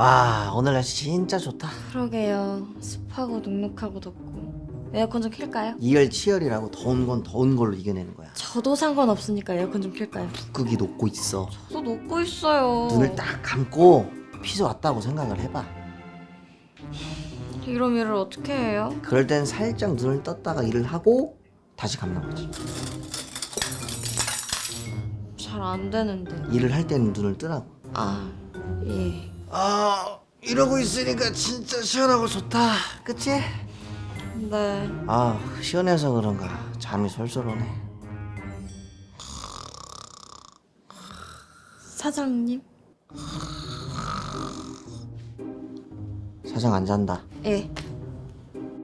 와, 오늘 날씨 진짜 좋다. 그러게요. 습하고 눅눅하고 덥고. 에어컨 좀 켤까요? 이열치열이라고. 더운 건 더운 걸로 이겨내는 거야. 저도 상관없으니까 에어컨 좀 켤까요? 북극이 녹고 있어. 저도 녹고 있어요. 눈을 딱 감고 피서 왔다고 생각을 해봐. 이럼 일을 어떻게 해요? 그럴 땐 살짝 눈을 떴다가 일을 하고 다시 감는 거지. 잘 안 되는데. 일을 할 때는 눈을 뜨라고. 아, 예. 아, 이러고 있으니까 진짜 시원하고 좋다. 그치? 네. 아, 시원해서 그런가 잠이 솔솔 오네. 사장님? 사장 안 잔다. 예.